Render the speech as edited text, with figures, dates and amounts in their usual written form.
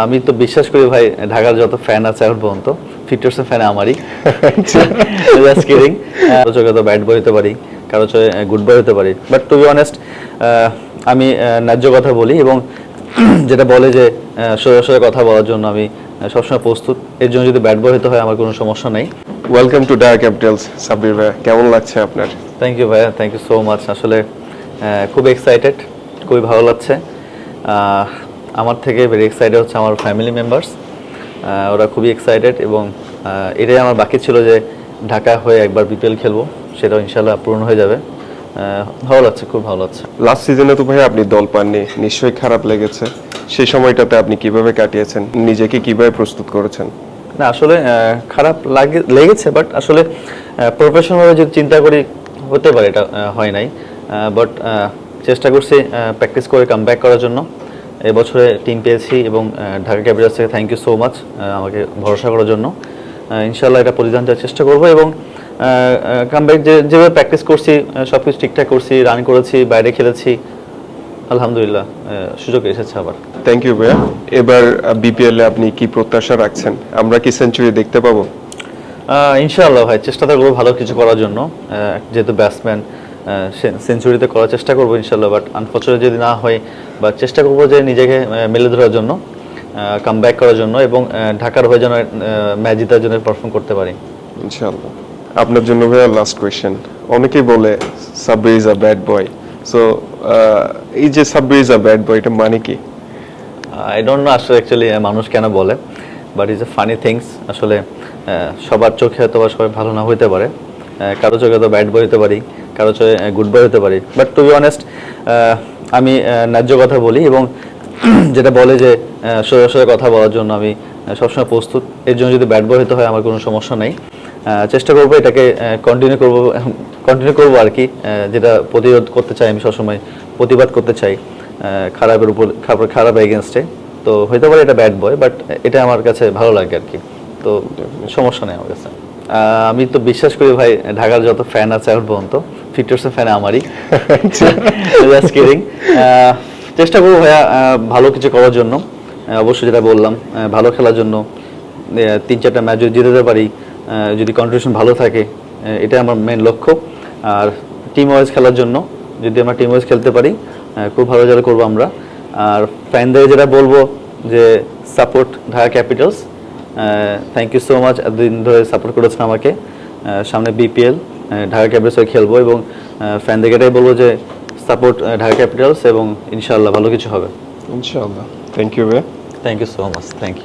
আমি তো বিশ্বাস করি ভাই, ঢাকার যত ফ্যান আছে এখন পর্যন্ত 50% ফ্যান আমারই। Just kidding. কারো চোখে তো ব্যাড বয় হতে পারি, কারো চোখে গুড বয় হতে পারি, বাট টু বি অনেস্ট আমি ন্যায্য কথা বলি এবং যেটা বলে যে সোজা সোজা কথা বলার জন্য আমি সবসময় প্রস্তুত। এর জন্য যদি ব্যাড বয় হতে হয় আমার কোনো সমস্যা নেই। Welcome to Dhaka Capitals. Sabbir ভাই, কেমন লাগছে আপনার? থ্যাংক ইউ ভাইয়া, থ্যাংক ইউ সো মাচ। আসলে খুব এক্সাইটেড, খুবই ভালো লাগছে। আমার থেকে ভেরি এক্সাইটেড হচ্ছে আমার ফ্যামিলি মেম্বার্স, ওরা খুবই এক্সাইটেড এবং এটাই আমার বাকি ছিল যে ঢাকা হয়ে একবার বিপিএল খেলবো, সেটাও ইনশাল্লাহ পূরণ হয়ে যাবে। ভালো লাগছে, খুব ভালো লাগছে। লাস্ট সিজনে তো ভাই আপনি দল পাননি, নিশ্চয়ই খারাপ লেগেছে। সেই সময়টাতে আপনি কিভাবে কাটিয়েছেন, নিজেকে কিভাবে প্রস্তুত করেছেন? না আসলে খারাপ লেগেছে, বাট আসলে প্রফেশনালভাবে যদি চিন্তা করি হতে পারে এটা হয় নাই, বাট চেষ্টা করছি প্র্যাকটিস করে কাম ব্যাক করার জন্য। এবছরে টিম পেয়েছি এবং ঢাকা ক্যাপিটালস থেকে থ্যাংক ইউ সো মাচ আমাকে ভরসা করার জন্য। ইনশাল্লাহ এটা পরিধান করার চেষ্টা করব এবং কামব্যাক যেভাবে প্র্যাকটিস করছি সব কিছু ঠিকঠাক করছি, রান করেছি, বাইরে খেলেছি, আলহামদুলিল্লাহ সুযোগ এসেছে আবার। থ্যাংক ইউ ভাইয়া। এবার বিপিএল এ আপনি কি প্রত্যাশা রাখছেন? আমরা কি সেঞ্চুরি দেখতে পাবো? ইনশাআল্লাহ ভাই, চেষ্টা করবো ভালো কিছু করার জন্য। যেহেতু ব্যাটসম্যান, সেঞ্চুরিতে করার চেষ্টা করবো ইনশাআল্লাহ, বাট আনফর্চুনেট যদি না হয়, বা চেষ্টা করবো যে নিজেকে মেলে ধরার জন্য, কাম ব্যাক করার জন্য এবং ঢাকার হয়ে যেন ম্যাচ জেতার জন্য পারফর্ম করতে পারি ইনশাআল্লাহ। আপনার জন্য ভাইয়া লাস্ট কোয়েশ্চেন। অনেকেই বলে Sabbir is a bad boy, so এই যে Sabbir is a bad boy, এটা মানে কি? আই ডোন্ট নো আসলে অ্যাকচুয়ালি মানুষ কেন বলে, but is a funny things. আসলে সবার চোখে হয়তো বা সবাই ভালো না হইতে পারে, কারো চোখে তো ব্যাড বয় হতে পারি, কারো চোখে গুড বয় হতে পারি, বাট টু বি অনেস্ট আমি ন্যায্য কথা বলি এবং যেটা বলে যে সোজা সোজা কথা বলার জন্য আমি সবসময় প্রস্তুত। এর জন্য যদি ব্যাড বয় হতে হয় আমার কোনো সমস্যা নেই। চেষ্টা করবো এটাকে কন্টিনিউ করবো আর কি। যেটা প্রতিরোধ করতে চাই, আমি সবসময় প্রতিবাদ করতে চাই খারাপের উপর, খারাপ এগেনস্টে। তো হইতে পারে এটা ব্যাড বয়, বাট এটা আমার কাছে ভালো লাগে আর কি, তো সমস্যা নেই আমার কাছে। আমি তো বিশ্বাস করি ভাই, ঢাকার যত ফ্যান আছে এখন পর্যন্ত 50% ফ্যান আমারই। Just kidding. চেষ্টা করবো ভাইয়া ভালো কিছু করার জন্য। অবশ্যই যেটা বললাম, ভালো খেলার জন্য 3-4টা ম্যাচ যদি জিতাতে পারি, যদি কন্ট্রিবিউশন ভালো থাকে, এটা আমার মেন লক্ষ্য। আর টিম ওয়াইজ খেলার জন্য যদি আমরা টিম ওয়াইজ খেলতে পারি, খুব ভালো রেজাল্ট করবো আমরা। আর ফ্যানদের যেটা বলবো যে support Dhaka Capitals. Thank you so much, এতদিন ধরে সাপোর্ট করেছেন আমাকে। সামনে বিপিএল ঢাকা ক্যাপিটালস হয়ে খেলবো এবং ফ্যানদেরকে এটাই বলবো যে সাপোর্ট ঢাকা ক্যাপিটালস এবং ইনশাআল্লাহ ভালো কিছু হবে। ইনশাআল্লাহ। থ্যাংক ইউ ভাইয়া। Thank you so much, thank you.